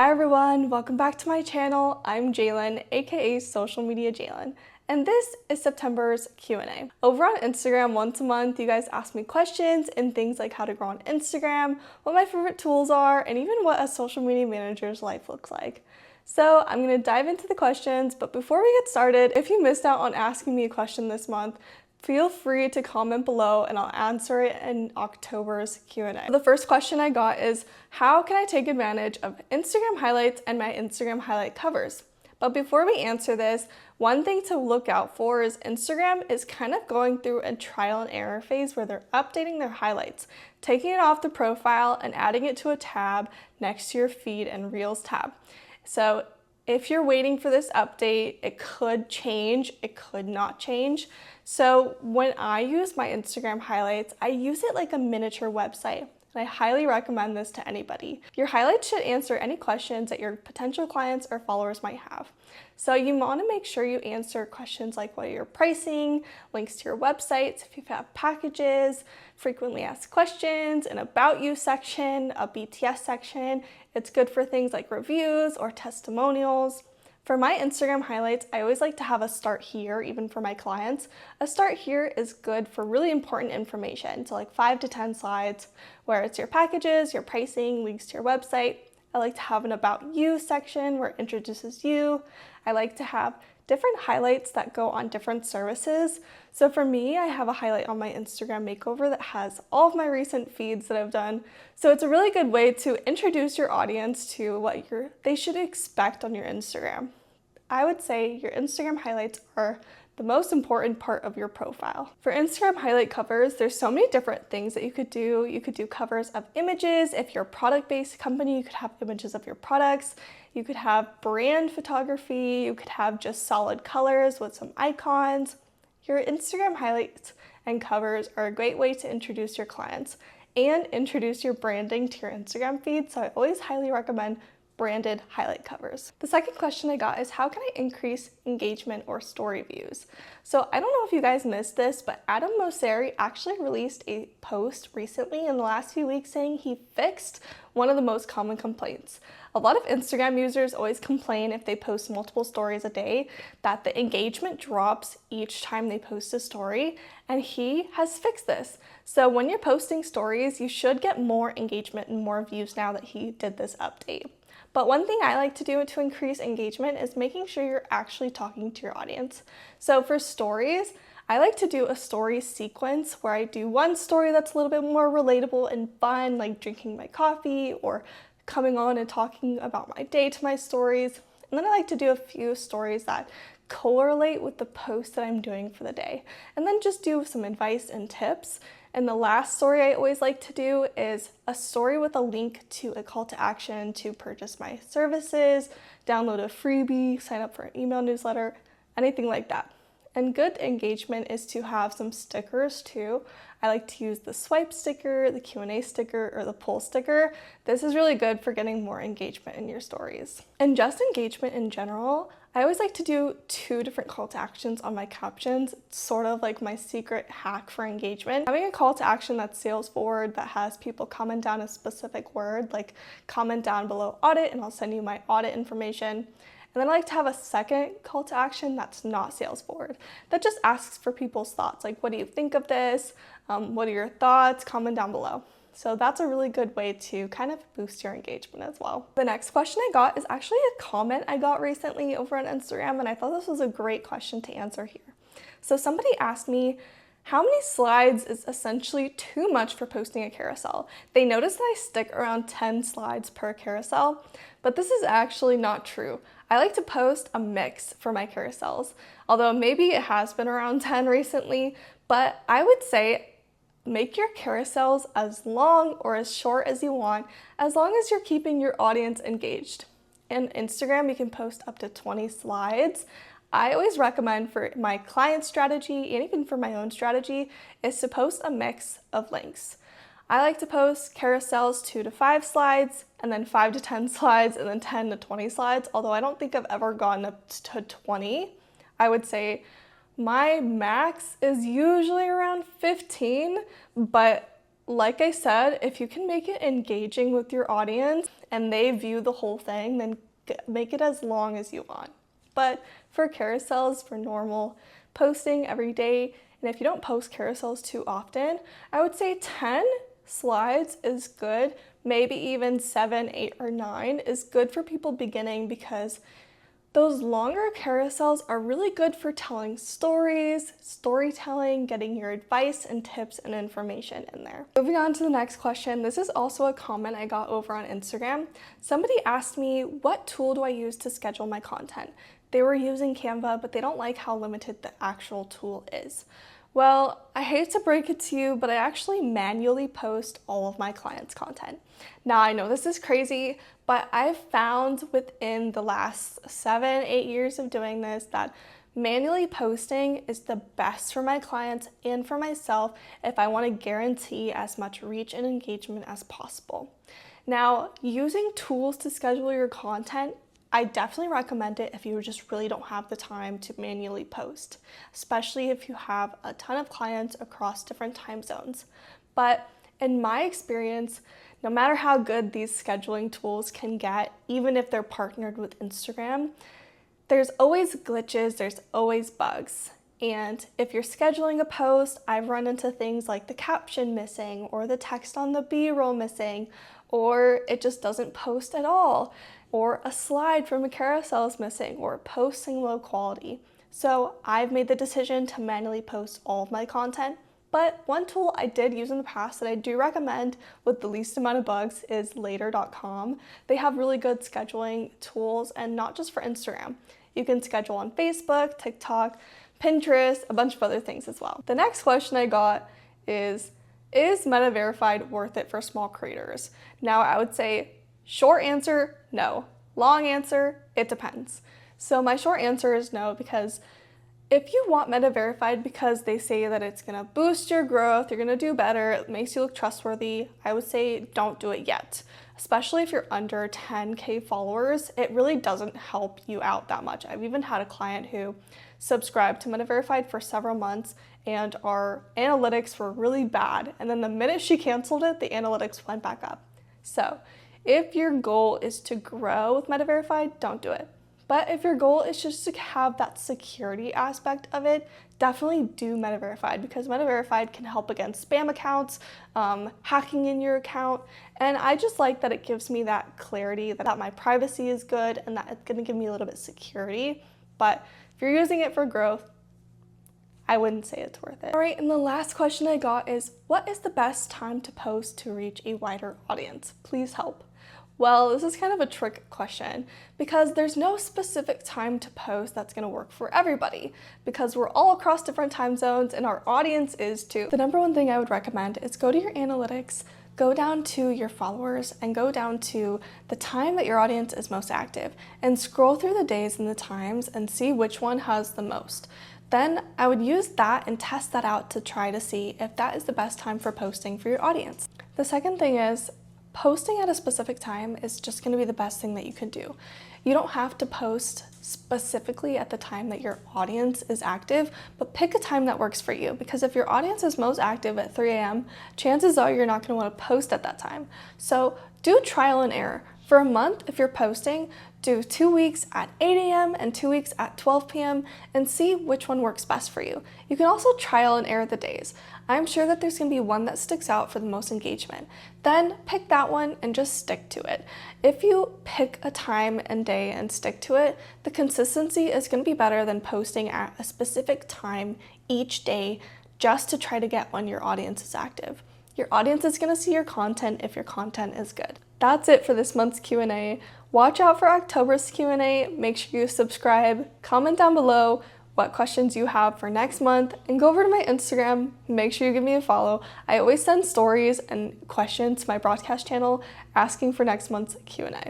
Hi everyone, welcome back to my channel. I'm Jalen, aka Social Media Jalen, and this is September's Q&A. Over on Instagram, once a month, you guys ask me questions and things like how to grow on Instagram, what my favorite tools are, and even what a social media manager's life looks like. So I'm going to dive into the questions, but before we get started, if you missed out on asking me a question this month, feel free to comment below and I'll answer it in October's Q&A. The first question I got is, how can I take advantage of Instagram highlights and my Instagram highlight covers? But before we answer this, one thing to look out for is Instagram is kind of going through a trial and error phase where they're updating their highlights, taking it off the profile and adding it to a tab next to your feed and Reels tab. So if you're waiting for this update, it could change, it could not change. So when I use my Instagram highlights, I use it like a miniature website. And I highly recommend this to anybody. Your highlights should answer any questions that your potential clients or followers might have. So you want to make sure you answer questions like what are your pricing, links to your websites, if you have packages, frequently asked questions, an about you section, a BTS section. It's good for things like reviews or testimonials. For my Instagram highlights, I always like to have a start here, even for my clients. A start here is good for really important information, so like 5 to 10 slides, where it's your packages, your pricing, links to your website. I like to have an about you section where it introduces you. I like to have different highlights that go on different services. So for me, I have a highlight on my Instagram makeover that has all of my recent feeds that I've done. So it's a really good way to introduce your audience to what they should expect on your Instagram. I would say your Instagram highlights are the most important part of your profile. For Instagram highlight covers, there's so many different things that you could do. You could do covers of images. If you're a product-based company, you could have images of your products. You could have brand photography. You could have just solid colors with some icons. Your Instagram highlights and covers are a great way to introduce your clients and introduce your branding to your Instagram feed. So I always highly recommend branded highlight covers. The second question I got is, how can I increase engagement or story views? So I don't know if you guys missed this, but Adam Mosseri actually released a post recently in the last few weeks saying he fixed one of the most common complaints. A lot of Instagram users always complain if they post multiple stories a day that the engagement drops each time they post a story, and he has fixed this. So when you're posting stories, you should get more engagement and more views now that he did this update. But one thing I like to do to increase engagement is making sure you're actually talking to your audience. So for stories, I like to do a story sequence where I do one story that's a little bit more relatable and fun, like drinking my coffee or coming on and talking about my day to my stories. And then I like to do a few stories that correlate with the post that I'm doing for the day. And then just do some advice and tips. And the last story I always like to do is a story with a link to a call to action to purchase my services, download a freebie, sign up for an email newsletter, anything like that. And good engagement is to have some stickers too. I like to use the swipe sticker, the Q&A sticker, or the poll sticker. This is really good for getting more engagement in your stories. And just engagement in general, I always like to do 2 different call to actions on my captions. It's sort of like my secret hack for engagement. Having a call to action that's sales forward, that has people comment down a specific word, like comment down below audit and I'll send you my audit information. And then I like to have a second call to action that's not sales forward, that just asks for people's thoughts, like what do you think of this? What are your thoughts? Comment down below. So that's a really good way to kind of boost your engagement as well. The next question I got is actually a comment I got recently over on Instagram, and I thought this was a great question to answer here. So somebody asked me, how many slides is essentially too much for posting a carousel? They noticed that I stick around 10 slides per carousel, but this is actually not true. I like to post a mix for my carousels, although maybe it has been around 10 recently, but I would say make your carousels as long or as short as you want, as long as you're keeping your audience engaged. In Instagram, you can post up to 20 slides. I always recommend for my client strategy and even for my own strategy is to post a mix of links. I like to post carousels 2 to 5 slides and then 5 to 10 slides and then 10 to 20 slides, although I don't think I've ever gone up to 20. I would say my max is usually around 15, but like I said, if you can make it engaging with your audience and they view the whole thing, then make it as long as you want. But for carousels, for normal posting every day, and if you don't post carousels too often, I would say 10 slides is good. Maybe even 7, 8, or 9 is good for people beginning, because those longer carousels are really good for telling stories, storytelling, getting your advice and tips and information in there. Moving on to the next question. This is also a comment I got over on Instagram. Somebody asked me, what tool do I use to schedule my content? They were using Canva, but they don't like how limited the actual tool is. Well, I hate to break it to you, but I actually manually post all of my clients' content. Now, I know this is crazy, but I've found within the last 7, 8 years of doing this that manually posting is the best for my clients and for myself if I want to guarantee as much reach and engagement as possible. Now, using tools to schedule your content, I definitely recommend it if you just really don't have the time to manually post, especially if you have a ton of clients across different time zones. But in my experience, no matter how good these scheduling tools can get, even if they're partnered with Instagram, there's always glitches, there's always bugs. And if you're scheduling a post, I've run into things like the caption missing, or the text on the B-roll missing, or it just doesn't post at all, or a slide from a carousel is missing, or posting low quality. So I've made the decision to manually post all of my content. But one tool I did use in the past that I do recommend with the least amount of bugs is Later.com. They have really good scheduling tools, and not just for Instagram. You can schedule on Facebook, TikTok, Pinterest, a bunch of other things as well. The next question I got is Meta Verified worth it for small creators? Now, I would say short answer, no. Long answer, it depends. So my short answer is no, because if you want Meta Verified because they say that it's gonna boost your growth, you're gonna do better, it makes you look trustworthy, I would say don't do it yet. Especially if you're under 10K followers, it really doesn't help you out that much. I've even had a client who subscribed to Meta Verified for several months and our analytics were really bad. And then the minute she canceled it, the analytics went back up. So if your goal is to grow with Meta Verified, don't do it. But if your goal is just to have that security aspect of it, definitely do Meta Verified, because Meta Verified can help against spam accounts, hacking in your account, and I just like that it gives me that clarity that my privacy is good and that it's gonna give me a little bit of security. But if you're using it for growth, I wouldn't say it's worth it. All right, and the last question I got is, what is the best time to post to reach a wider audience? Please help. Well, this is kind of a trick question, because there's no specific time to post that's gonna work for everybody, because we're all across different time zones and our audience is too. The number one thing I would recommend is go to your analytics, go down to your followers, and go down to the time that your audience is most active, and scroll through the days and the times and see which one has the most. Then I would use that and test that out to try to see if that is the best time for posting for your audience. The second thing is, posting at a specific time is just going to be the best thing that you can do. You don't have to post specifically at the time that your audience is active, but pick a time that works for you, because if your audience is most active at 3 a.m., chances are you're not going to want to post at that time. So do trial and error. For a month, if you're posting, do 2 weeks at 8 a.m. and 2 weeks at 12 p.m. and see which one works best for you. You can also trial and error the days. I'm sure that there's going to be one that sticks out for the most engagement. Then pick that one and just stick to it. If you pick a time and day and stick to it, the consistency is going to be better than posting at a specific time each day just to try to get when your audience is active. Your audience is going to see your content if your content is good. That's it for this month's Q&A. Watch out for October's Q&A. Make sure you subscribe, comment down below what questions you have for next month, and go over to my Instagram. Make sure you give me a follow. I always send stories and questions to my broadcast channel asking for next month's Q&A.